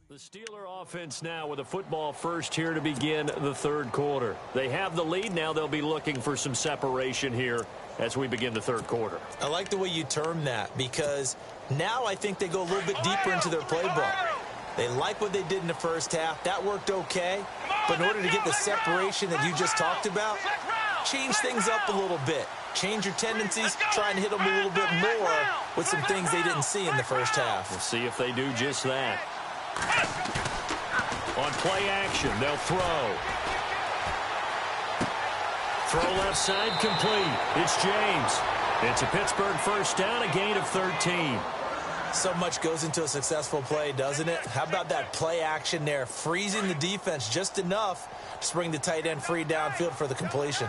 The Steeler offense now with a football first here to begin the third quarter. They have the lead. Now they'll be looking for some separation here as we begin the third quarter. I like the way you term that because now I think they go a little bit deeper into their playbook. They like what they did in the first half. That worked okay. But in order to get the separation that you just talked about, change things up a little bit. Change your tendencies, try and hit them a little bit more with some things they didn't see in the first half. We'll see if they do just that. On play action, they'll throw. Throw left side complete. It's James. It's a Pittsburgh first down, a gain of 13. So much goes into a successful play, doesn't it? How about that play action there, freezing the defense just enough to bring the tight end free downfield for the completion.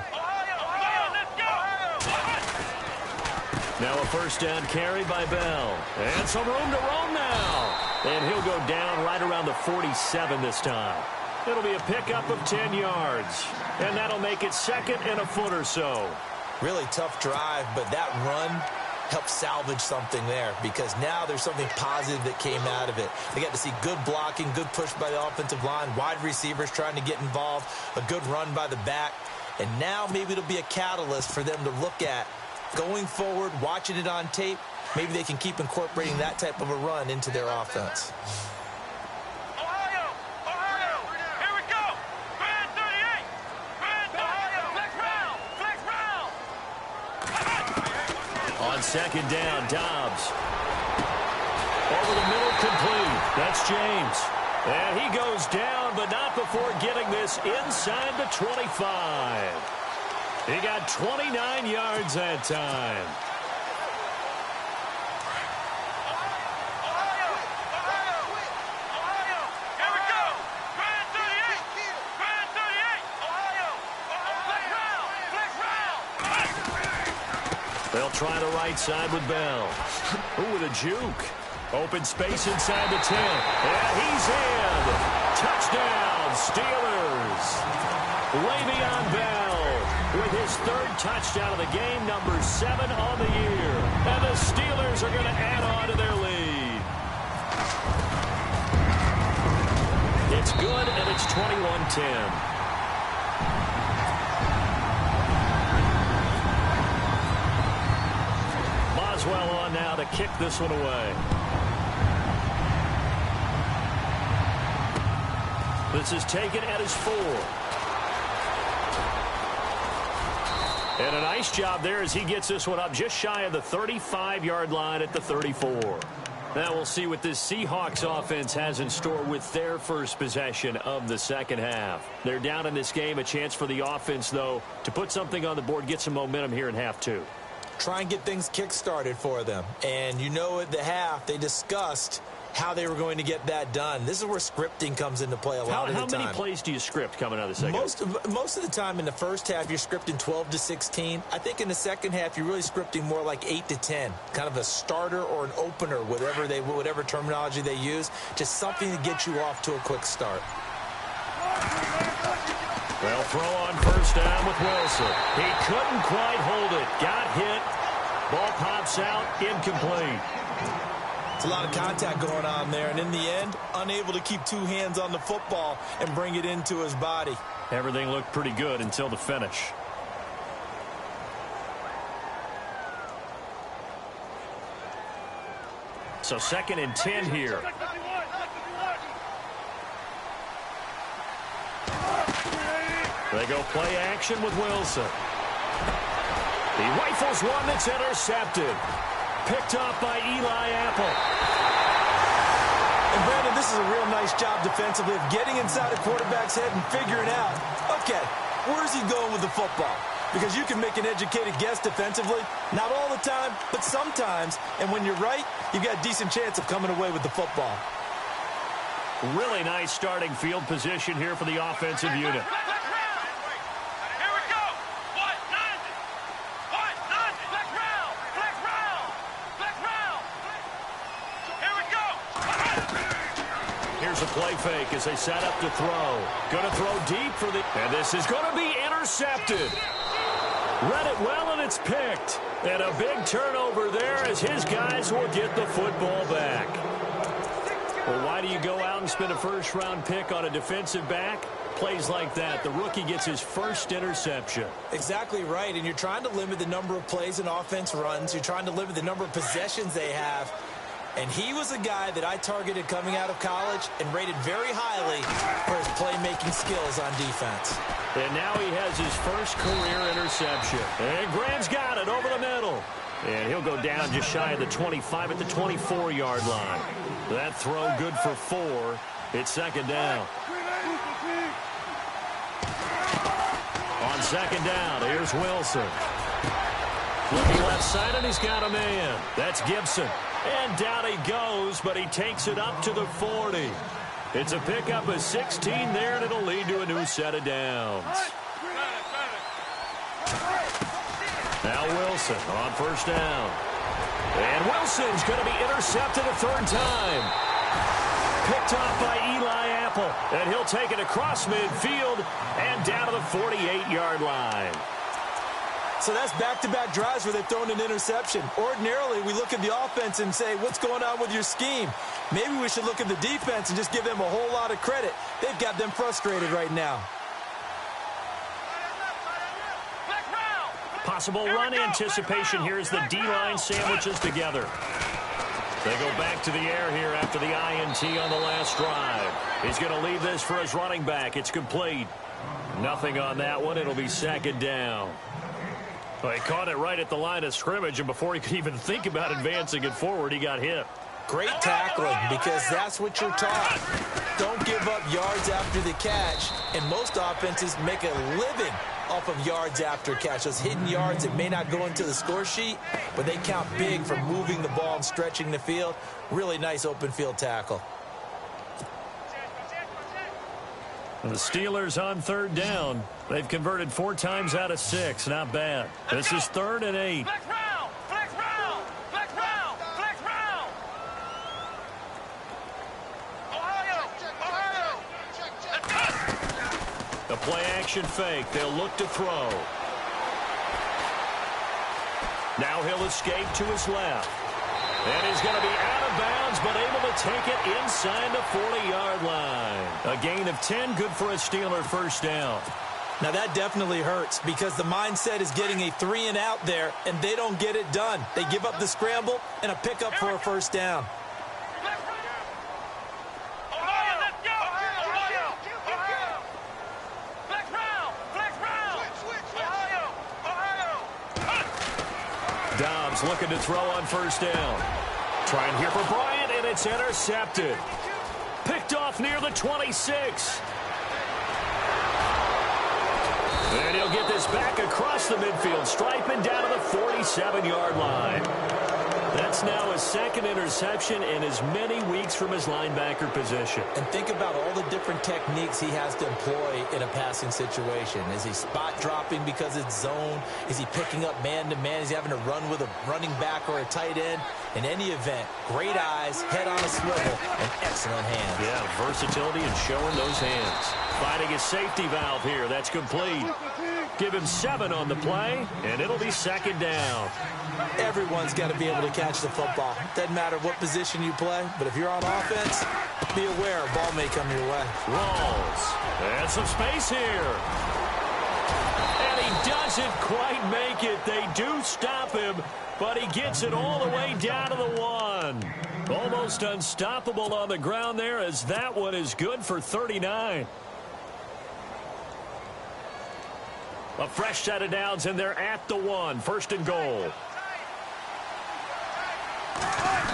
Now a first down carry by Bell. And some room to roam now. And he'll go down right around the 47 this time. It'll be a pickup of 10 yards. And that'll make it second and a foot or so. Really tough drive, but that run helped salvage something there because now there's something positive that came out of it. They got to see good blocking, good push by the offensive line, wide receivers trying to get involved, a good run by the back. And now maybe it'll be a catalyst for them to look at going forward, watching it on tape. Maybe they can keep incorporating that type of a run into their offense. On second down, Dobbs. Over the middle, complete. That's James. And he goes down, but not before getting this inside the 25. He got 29 yards that time. They'll try the right side with Bell. Ooh, with a juke. Open space inside the 10. And he's in. Touchdown, Steelers. Le'Veon Bell with his third touchdown of the game, number 7 on the year. And the Steelers are going to add on to their lead. It's good, and it's 21-10. Well on now to kick this one away. This is taken at his 4. And a nice job there as he gets this one up just shy of the 35-yard line at the 34. Now we'll see what this Seahawks offense has in store with their first possession of the second half. They're down in this game. A chance for the offense, though, to put something on the board, get some momentum here in half 2. Try and get things kick-started for them. And you know at the half, they discussed how they were going to get that done. This is where scripting comes into play a lot of the time. How many plays do you script coming out of the second? Most of the time in the first half, you're scripting 12 to 16. I think in the second half, you're really scripting more like 8 to 10. Kind of a starter or an opener, whatever terminology they use. Just something to get you off to a quick start. They'll throw on first down with Wilson. He couldn't quite hold it. Got hit. Ball pops out. Incomplete. It's a lot of contact going on there, and in the end, unable to keep 2 hands on the football and bring it into his body. Everything looked pretty good until the finish. So 2nd and 10 here. They go play action with Wilson. He rifles one that's intercepted. Picked off by Eli Apple. And Brandon, this is a real nice job defensively of getting inside a quarterback's head and figuring out, okay, where's he going with the football? Because you can make an educated guess defensively. Not all the time, but sometimes. And when you're right, you've got a decent chance of coming away with the football. Really nice starting field position here for the offensive unit. Here's a play fake as they set up to throw. Going to throw deep for the... And this is going to be intercepted. Read it well, and it's picked. And a big turnover there as his guys will get the football back. Well, why do you go out and spend a first-round pick on a defensive back? Plays like that, the rookie gets his first interception. Exactly right, and you're trying to limit the number of plays and offense runs. You're trying to limit the number of possessions they have. And he was a guy that I targeted coming out of college and rated very highly for his playmaking skills on defense. And now he has his first career interception. And Graham's got it over the middle. And he'll go down just shy of the 25 at the 24-yard line. That throw good for 4. It's second down. On second down, here's Wilson. Looking left side, and he's got a man. That's Gibson. And down he goes, but he takes it up to the 40. It's a pickup of 16 there, and it'll lead to a new set of downs. Now Wilson on first down. And Wilson's going to be intercepted a third time. Picked off by Eli Apple. And he'll take it across midfield and down to the 48-yard line. So that's back-to-back drives where they've thrown an interception. Ordinarily, we look at the offense and say, what's going on with your scheme? Maybe we should look at the defense and just give them a whole lot of credit. They've got them frustrated right now. Possible run anticipation here as the D-line sandwiches together. They go back to the air here after the INT on the last drive. He's going to leave this for his running back. It's complete. Nothing on that one. It'll be second down. Well, he caught it right at the line of scrimmage, and before he could even think about advancing it forward, he got hit. Great tackling, because that's what you're taught. Don't give up yards after the catch, and most offenses make a living off of yards after catch. Those hidden yards that may not go into the score sheet, but they count big for moving the ball and stretching the field. Really nice open field tackle. The Steelers on third down. They've converted 4 times out of 6. Not bad. This is 3rd and 8. The play action fake. They'll look to throw. Now he'll escape to his left. And he's going to be out of bounds, but able to take it inside the 40-yard line. A gain of 10, good for a Steeler first down. Now that definitely hurts because the mindset is getting a 3-and-out there, and they don't get it done. They give up the scramble and a pickup for a first down. Dobbs looking to throw on first down. Trying here for Bryant, and it's intercepted. Picked off near the 26. And he'll get this back across the midfield stripe and down to the 47-yard line. That's now his second interception in as many weeks from his linebacker position. And think about all the different techniques he has to employ in a passing situation. Is he spot dropping because it's zone? Is he picking up man-to-man? Is he having to run with a running back or a tight end? In any event, great eyes, head on a swivel, and excellent hands. Yeah, versatility and showing those hands. Finding his safety valve here. That's complete. Give him 7 on the play, and it'll be second down. Everyone's got to be able to catch the football. Doesn't matter what position you play, but if you're on offense, be aware a ball may come your way. Rolls. And some space here. And he doesn't quite make it. They do stop him, but he gets it all the way down to the 1. Almost unstoppable on the ground there as that one is good for 39. A fresh set of downs, and they're at the 1. First and goal.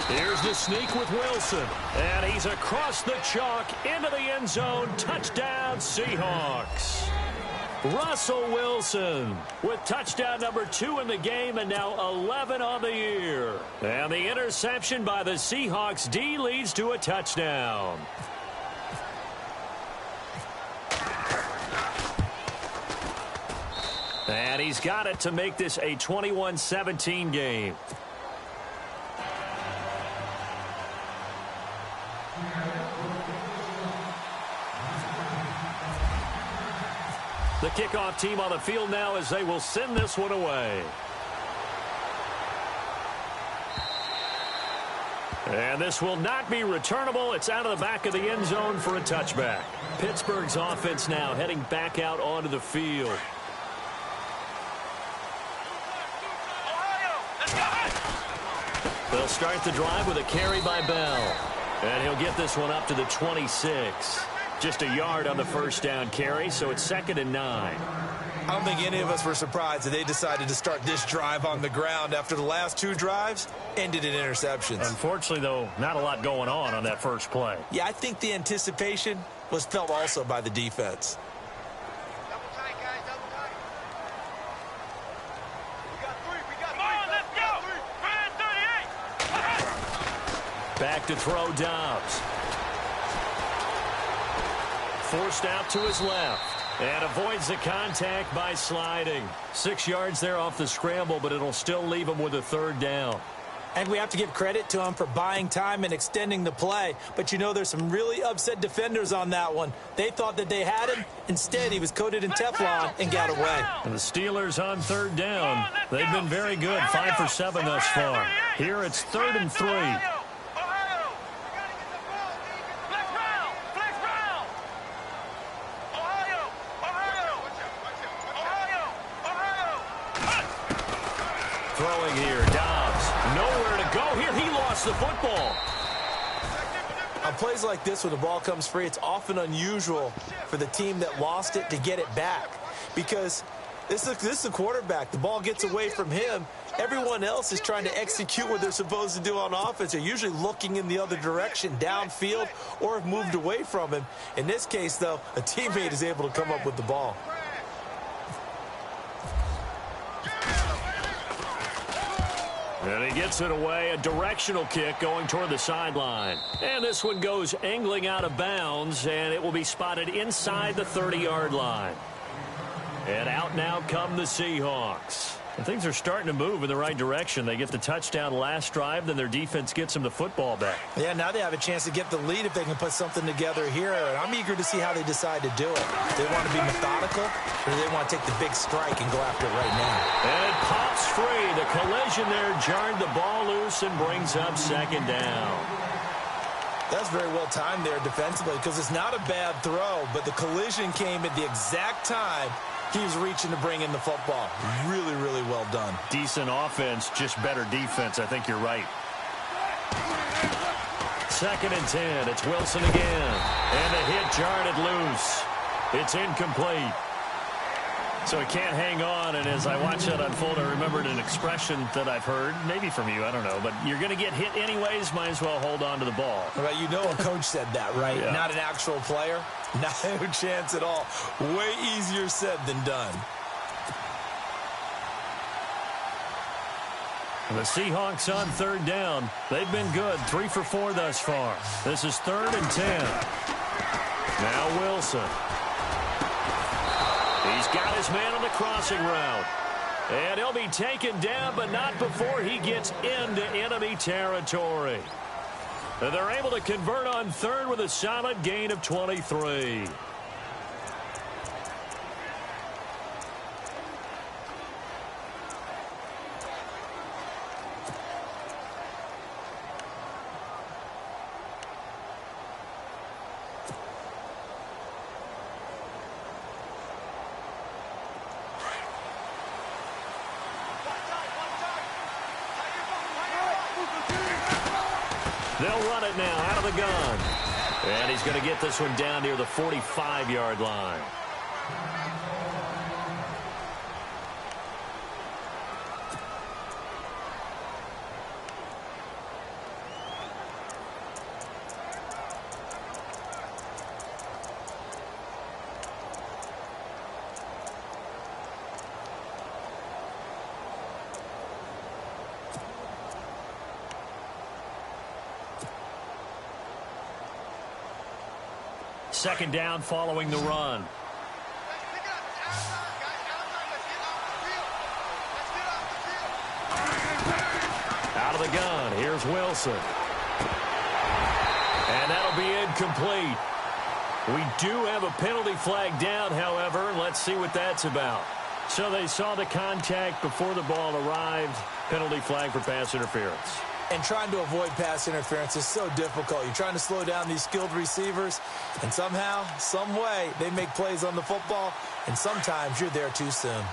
Here's the sneak with Wilson. And he's across the chalk into the end zone. Touchdown, Seahawks. Russell Wilson with touchdown number 2 in the game and now 11 on the year. And the interception by the Seahawks D leads to a touchdown. And he's got it to make this a 21-17 game. The kickoff team on the field now as they will send this one away. And this will not be returnable. It's out of the back of the end zone for a touchback. Pittsburgh's offense now heading back out onto the field. They'll start the drive with a carry by Bell. And he'll get this one up to the 26. Just a yard on the first down carry, so it's 2nd and 9. I don't think any of us were surprised that they decided to start this drive on the ground after the last 2 drives ended in interceptions. Unfortunately, though, not a lot going on that first play. Yeah, I think the anticipation was felt also by the defense. Double tight, guys, double tight. We got 3, we got 3. Come on, let's go. 338. Back to throw Dobbs. Forced out to his left. And avoids the contact by sliding. 6 yards there off the scramble, but it'll still leave him with a 3rd down. And we have to give credit to him for buying time and extending the play. But, you know, there's some really upset defenders on that one. They thought that they had him. Instead, he was coated in Teflon and got away. And the Steelers on 3rd down. They've been very good, 5 for 7 thus far. Here it's 3rd and 3. Throwing here, Dobbs. Nowhere to go here. He lost the football. On plays like this, when the ball comes free, it's often unusual for the team that lost it to get it back. Because this is a quarterback. The ball gets away from him. Everyone else is trying to execute what they're supposed to do on offense. They're usually looking in the other direction, downfield, or have moved away from him. In this case, though, a teammate is able to come up with the ball. And he gets it away, a directional kick going toward the sideline. And this one goes angling out of bounds, and it will be spotted inside the 30-yard line. And out now come the Seahawks. And things are starting to move in the right direction. They get the touchdown last drive, then their defense gets them the football back. Yeah, now they have a chance to get the lead if they can put something together here. And I'm eager to see how they decide to do it. They want to be methodical, or do they want to take the big strike and go after it right now? And it pops free. The collision there jarred the ball loose and brings up 2nd down. That's very well timed there defensively, because it's not a bad throw, but the collision came at the exact time he was reaching to bring in the football. Really, really well done. Decent offense, just better defense. I think you're right. 2nd and 10. It's Wilson again. And the hit jarred it loose. It's incomplete. So he can't hang on, and as I watch that unfold, I remembered an expression that I've heard, maybe from you, I don't know, but you're going to get hit anyways, might as well hold on to the ball. Well, you know a coach said that, right? Yeah. Not an actual player. No chance at all. Way easier said than done. The Seahawks on 3rd down. They've been good, 3 for 4 thus far. This is 3rd and 10. Now Wilson. He's got his man on the crossing route. And he'll be taken down, but not before he gets into enemy territory. And they're able to convert on 3rd with a solid gain of 23. They'll run it now out of the gun. And he's going to get this one down near the 45-yard line. Second down following the run. Out of the gun. Here's Wilson. And that'll be incomplete. We do have a penalty flag down, however. Let's see what that's about. So they saw the contact before the ball arrived. Penalty flag for pass interference. And trying to avoid pass interference is so difficult. You're trying to slow down these skilled receivers, and somehow, some way, they make plays on the football, and sometimes you're there too soon.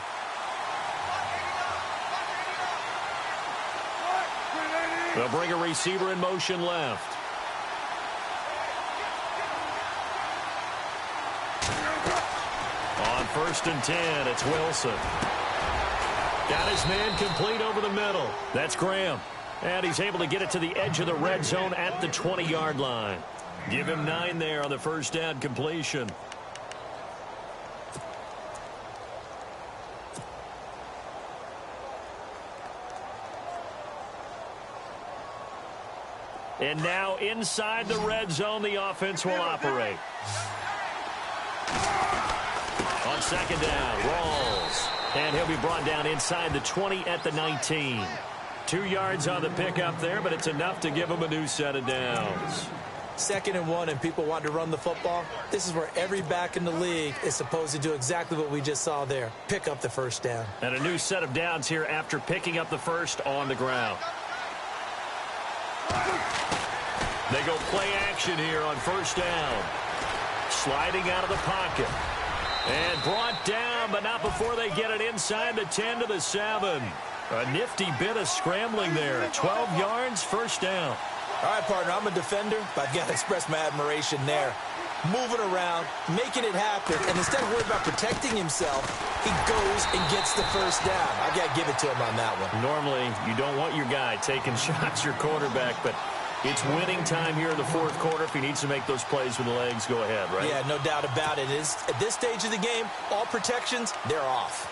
They'll bring a receiver in motion left. On 1st and 10, it's Wilson. Got his man complete over the middle. That's Graham. And he's able to get it to the edge of the red zone at the 20-yard line. Give him 9 there on the first down completion. And now inside the red zone, the offense will operate. On 2nd down, Rawls. And he'll be brought down inside the 20 at the 19. 2 yards on the pickup there, but it's enough to give him a new set of downs. 2nd and 1, and people want to run the football. This is where every back in the league is supposed to do exactly what we just saw there. Pick up the first down. And a new set of downs here after picking up the first on the ground. They go play action here on 1st down. Sliding out of the pocket. And brought down, but not before they get it inside the 10 to the 7. A nifty bit of scrambling there. 12 yards, 1st down. All right, partner, I'm a defender, but I've got to express my admiration there. Moving around, making it happen, and instead of worrying about protecting himself, he goes and gets the first down. I've got to give it to him on that one. Normally, you don't want your guy taking shots, your quarterback, but it's winning time here in the 4th quarter. If he needs to make those plays with the legs, go ahead, right? Yeah, no doubt about it. At this stage of the game, all protections, they're off.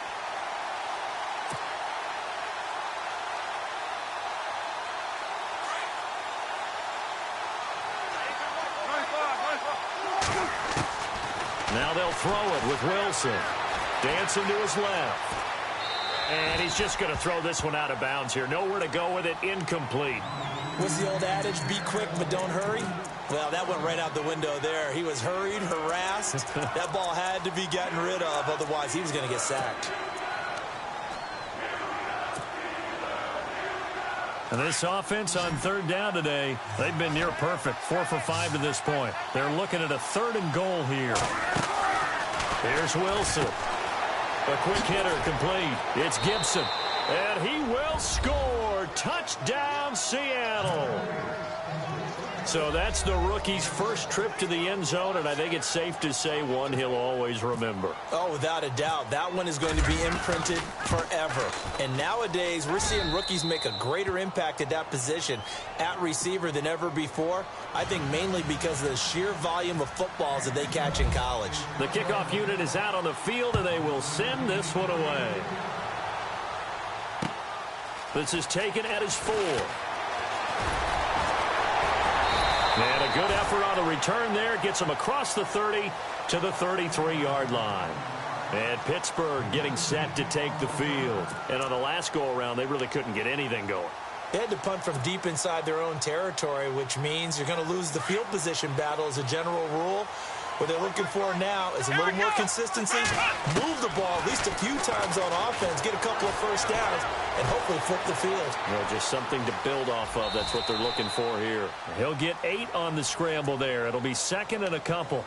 Now they'll throw it with Wilson. Dancing to his left. And he's just going to throw this one out of bounds here. Nowhere to go with it. Incomplete. What's the old adage? Be quick, but don't hurry. Well, that went right out the window there. He was hurried, harassed. That ball had to be gotten rid of. Otherwise, he was going to get sacked. And this offense on 3rd down today, they've been near perfect. 4 for 5 to this point. They're looking at a 3rd and goal here. Here's Wilson. A quick hitter complete. It's Gibson. And he will score. Touchdown, Seattle. So that's the rookie's first trip to the end zone, and I think it's safe to say one he'll always remember. Oh, without a doubt. That one is going to be imprinted forever. And nowadays, we're seeing rookies make a greater impact at that position at receiver than ever before. I think mainly because of the sheer volume of footballs that they catch in college. The kickoff unit is out on the field, and they will send this one away. This is taken at his 4. And a good effort on the return there. Gets him across the 30 to the 33-yard line. And Pittsburgh getting set to take the field. And on the last go-around, they really couldn't get anything going. They had to punt from deep inside their own territory, which means you're going to lose the field position battle as a general rule. What they're looking for now is a little more consistency, move the ball at least a few times on offense, get a couple of first downs, and hopefully flip the field. Well, just something to build off of. That's what they're looking for here. He'll get 8 on the scramble there. It'll be 2nd and a couple.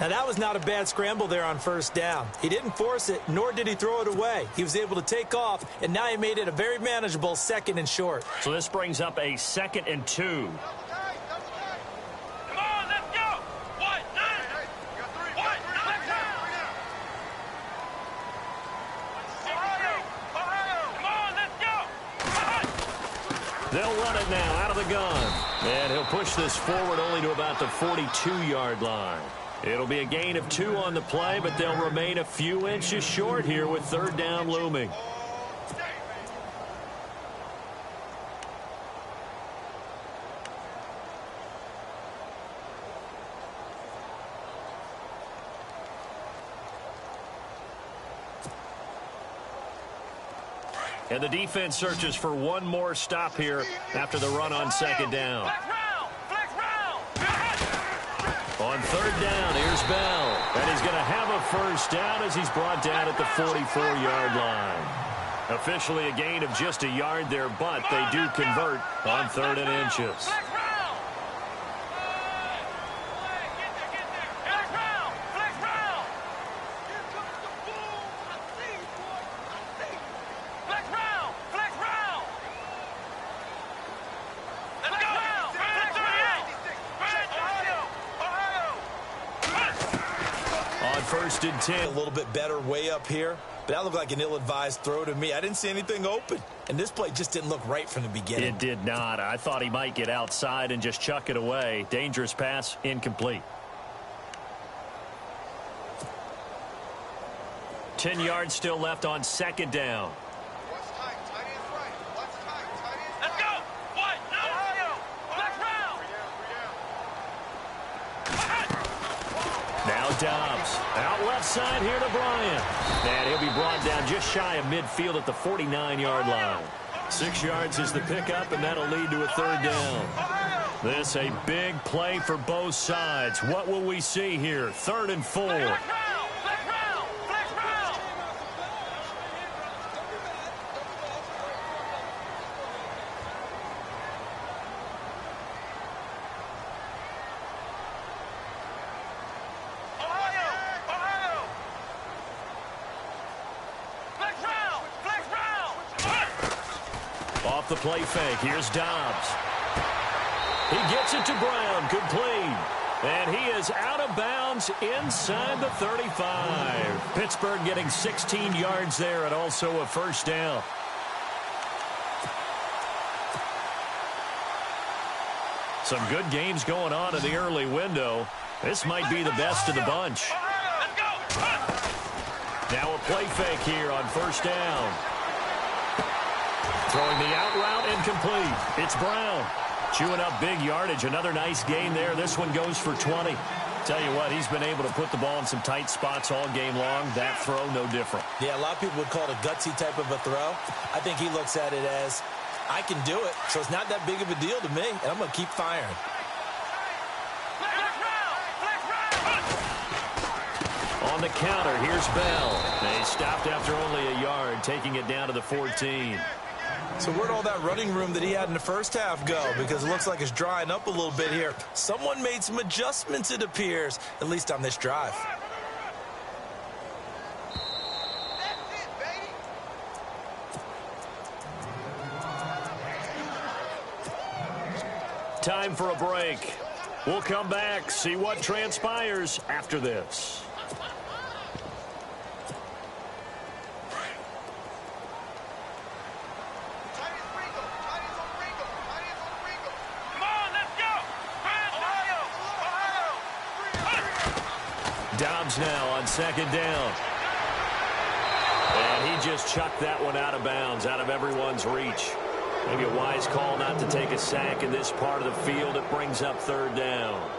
Now, that was not a bad scramble there on 1st down. He didn't force it, nor did he throw it away. He was able to take off, and now he made it a very manageable 2nd and short. So this brings up a 2nd and 2. They'll run it now out of the gun. And he'll push this forward only to about the 42-yard line. It'll be a gain of 2 on the play, but they'll remain a few inches short here with 3rd down looming. And the defense searches for one more stop here after the run on 2nd down. On 3rd down, here's Bell. And he's going to have a first down as he's brought down at the 44-yard line. Officially a gain of just a yard there, but they do convert on 3rd and inches. On 1st and 10. A little bit better way up here, but that looked like an ill-advised throw to me. I didn't see anything open, and this play just didn't look right from the beginning. It did not. I thought he might get outside and just chuck it away. Dangerous pass, incomplete. 10 yards still left on 2nd down. What's tight? Tight ends right. What's tight? Tight ends right. Let's go. What? Ohio. Let's round. Now Dobbs. Out left side here to Bryant. And he'll be brought down just shy of midfield at the 49-yard line. 6 yards is the pickup, and that'll lead to a 3rd down. This a big play for both sides. What will we see here? 3rd and 4. Off the play fake, here's Dobbs. He gets it to Brown, complete. And he is out of bounds inside the 35. Pittsburgh getting 16 yards there and also a 1st down. Some good games going on in the early window. This might be the best of the bunch. Now a play fake here on 1st down. Throwing the out route incomplete. It's Brown. Chewing up big yardage. Another nice gain there. This one goes for 20. Tell you what, he's been able to put the ball in some tight spots all game long. That throw, no different. Yeah, a lot of people would call it a gutsy type of a throw. I think he looks at it as, I can do it, so it's not that big of a deal to me, and I'm going to keep firing. On the counter, here's Bell. They stopped after only a yard, taking it down to the 14. So where'd all that running room that he had in the first half go? Because it looks like it's drying up a little bit here. Someone made some adjustments, it appears, at least on this drive. That's it, baby. Time for a break. We'll come back, see what transpires after this. Dobbs now on 2nd down. And he just chucked that one out of bounds, out of everyone's reach. Maybe a wise call not to take a sack in this part of the field. It brings up 3rd down.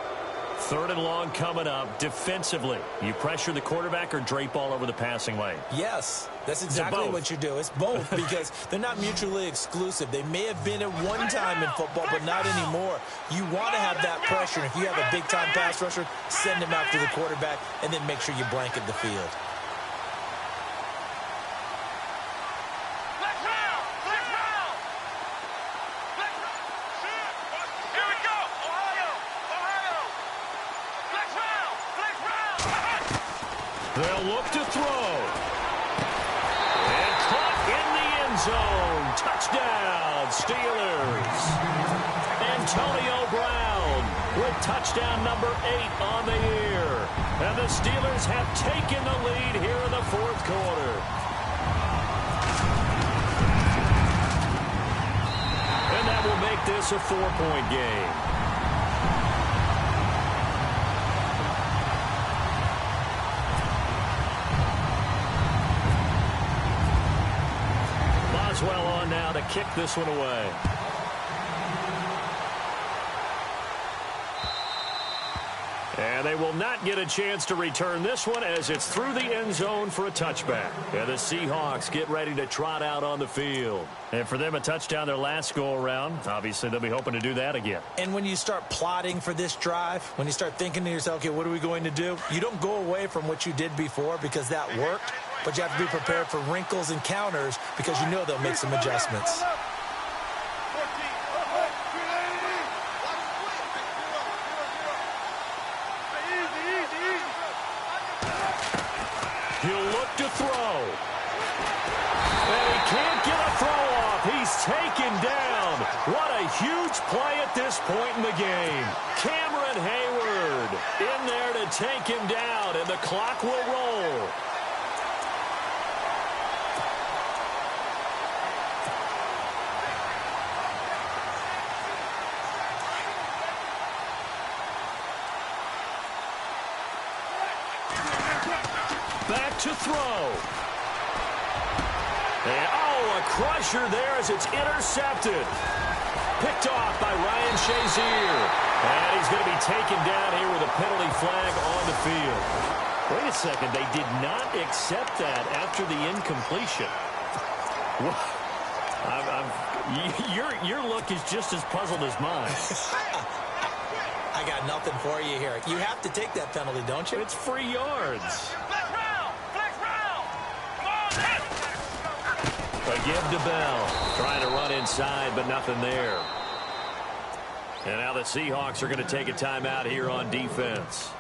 3rd and long coming up. Defensively, you pressure the quarterback or drape all over the passing lane? Yes, that's exactly what you do. It's both because they're not mutually exclusive. They may have been at one time in football, but not anymore. You want to have that pressure. If you have a big-time pass rusher, send him after the quarterback, and then make sure you blanket the field. They'll look to throw. And caught in the end zone. Touchdown, Steelers. Antonio Brown with touchdown number 8 on the year. And the Steelers have taken the lead here in the 4th quarter. And that will make this a 4-point game. Well on now to kick this one away. And they will not get a chance to return this one as it's through the end zone for a touchback. And the Seahawks get ready to trot out on the field. And for them, a touchdown their last go-around. Obviously, they'll be hoping to do that again. And when you start plotting for this drive, when you start thinking to yourself, okay, what are we going to do? You don't go away from what you did before because that worked. but you have to be prepared for wrinkles and counters because you know they'll make some adjustments. He'll look to throw. And he can't get a throw off. He's taken down. What a huge play at this point in the game. Cameron Hayward in there to take him down, and the clock will roll. Back to throw. And, oh, a crusher there as it's intercepted. Picked off by Ryan Shazier. And he's going to be taken down here with a penalty flag on the field. Wait a second. They did not accept that after the incompletion. Your look is just as puzzled as mine. I got nothing for you here. You have to take that penalty, don't you? It's free yards. Flex round! Flex round! Come on, hit! A give to Bell. Trying to run inside, but nothing there. And now the Seahawks are going to take a timeout here on defense.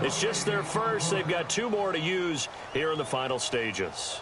It's just their first. They've got 2 more to use here in the final stages.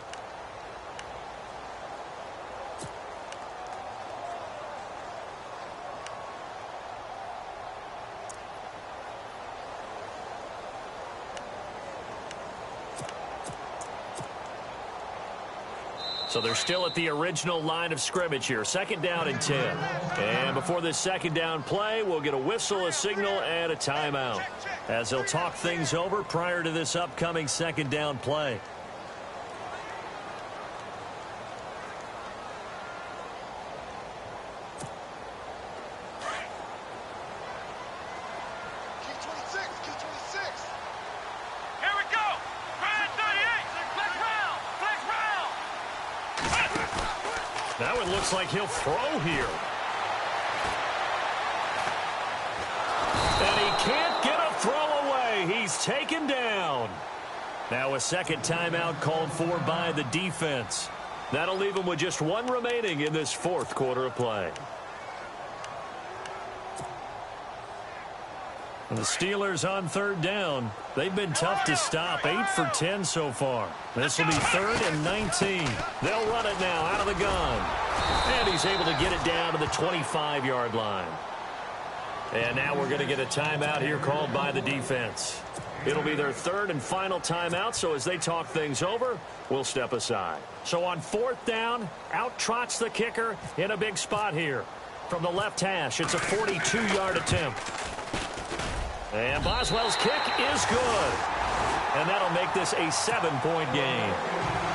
So they're still at the original line of scrimmage here. 2nd down and 10. And before this 2nd down play, we'll get a whistle, a signal, and a timeout, as they'll talk things over prior to this upcoming 2nd down play. Now it looks like he'll throw here. And he can't get a throw away. He's taken down. Now a 2nd timeout called for by the defense. That'll leave him with just 1 remaining in this 4th quarter of play. And the Steelers on 3rd down. They've been tough to stop. 8 for 10 so far. This will be 3rd and 19. They'll run it now out of the gun. And he's able to get it down to the 25-yard line. And now we're going to get a timeout here called by the defense. It'll be their 3rd and final timeout, so as they talk things over, we'll step aside. So on 4th down, out trots the kicker in a big spot here. From the left hash, it's a 42-yard attempt. And Boswell's kick is good. And that'll make this a 7-point game.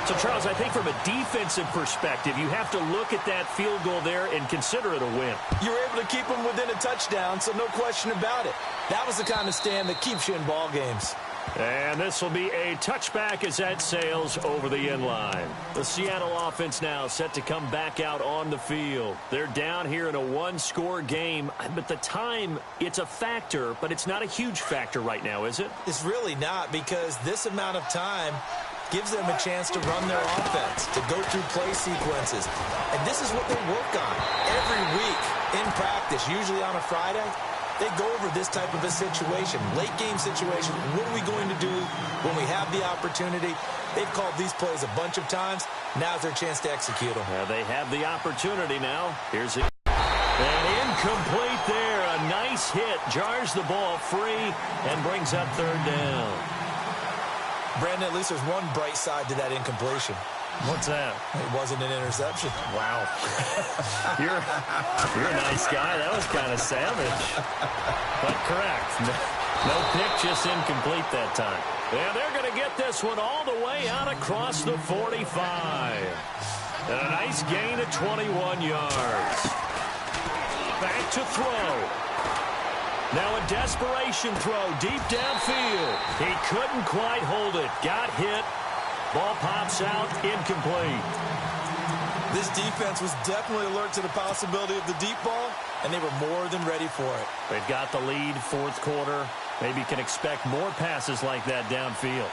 So, Charles, I think from a defensive perspective, you have to look at that field goal there and consider it a win. You were able to keep them within a touchdown, so no question about it. That was the kind of stand that keeps you in ball games. And this will be a touchback as that sails over the end line. The Seattle offense now set to come back out on the field. They're down here in a 1-score game, but the time, it's a factor, but it's not a huge factor right now, is it? It's really not, because this amount of time gives them a chance to run their offense, to go through play sequences. And this is what they work on every week in practice, usually on a Friday. They go over this type of a situation, late game situation. What are we going to do when we have the opportunity? They've called these plays a bunch of times. Now's their chance to execute them. They have the opportunity now. Here's it. And incomplete there. A nice hit. Jars the ball free and brings up 3rd down. Brandon, at least there's one bright side to that incompletion. What's that? It wasn't an interception. Wow. You're a nice guy. That was kind of savage. But correct. No pick, just incomplete that time. And they're going to get this one all the way out across the 45. And a nice gain of 21 yards. Back to throw. Now a desperation throw deep downfield. He couldn't quite hold it. Got hit. Ball pops out, incomplete. This defense was definitely alert to the possibility of the deep ball, and they were more than ready for it. They've got the lead, 4th quarter. Maybe can expect more passes like that downfield.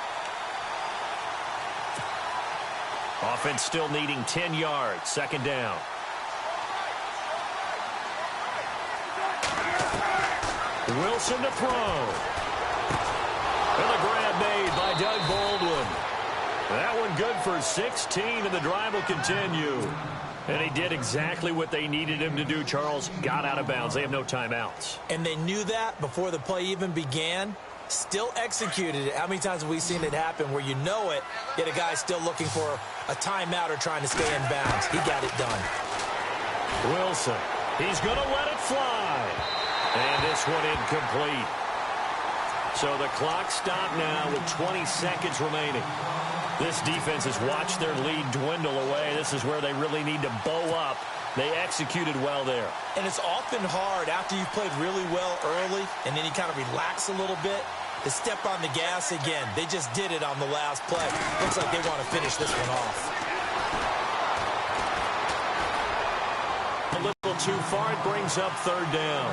Offense still needing 10 yards. Second down. Wilson to throw. And the grab made by Doug Baldwin. That one good for 16, and the drive will continue. And he did exactly what they needed him to do, Charles. Got out of bounds. They have no timeouts. And they knew that before the play even began. Still executed it. How many times have we seen it happen where you know it, yet a guy's still looking for a timeout or trying to stay in bounds? He got it done. Wilson. He's going to let it fly. And this one incomplete. So the clock stopped now with 20 seconds remaining. This defense has watched their lead dwindle away. This is where they really need to bow up. They executed well there. And it's often hard after you've played really well early and then you kind of relax a little bit to step on the gas again. They just did it on the last play. Looks like they want to finish this one off. A little too far. It brings up third down.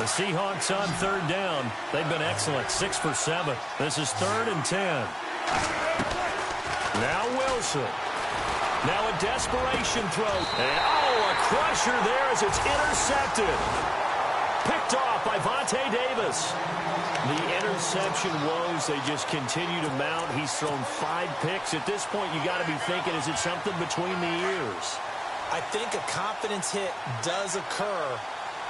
The Seahawks on third down. They've been excellent. 6 for 7. This is 3rd and 10. Now Wilson. Now a desperation throw. And a crusher there as it's intercepted. Picked off by Vontae Davis. The interception woes, they just continue to mount. He's thrown 5 picks. At this point, you got to be thinking, is it something between the ears? I think a confidence hit does occur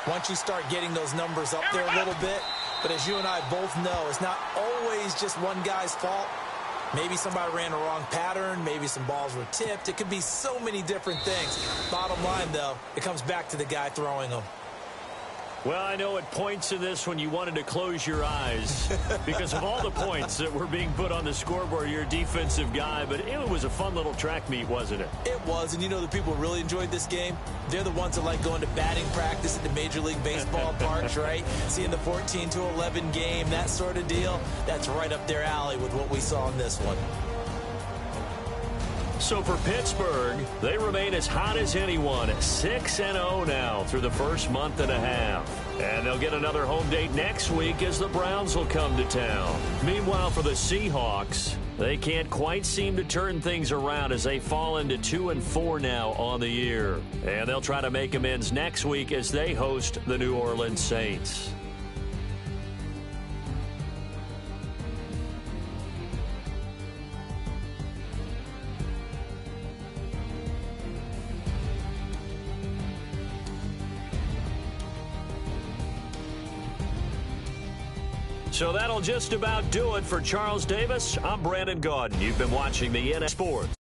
once you start getting those numbers up there a little bit. But as you and I both know, it's not always just one guy's fault. Maybe somebody ran a wrong pattern. Maybe some balls were tipped. It could be so many different things. Bottom line, though, it comes back to the guy throwing them. Well, I know at points in this when you wanted to close your eyes because of all the points that were being put on the scoreboard. You're a defensive guy, but it was a fun little track meet, wasn't it? It was, and you know the people who really enjoyed this game? They're the ones that like going to batting practice at the Major League Baseball parks, right? Seeing the 14-11 game, that sort of deal. That's right up their alley with what we saw in this one. So for Pittsburgh, they remain as hot as anyone, 6-0 now through the first month and a half. And they'll get another home date next week as the Browns will come to town. Meanwhile, for the Seahawks, they can't quite seem to turn things around as they fall into 2-4 now on the year. And they'll try to make amends next week as they host the New Orleans Saints. So that'll just about do it for Charles Davis. I'm Brandon Gaudin. You've been watching the NFL Sports.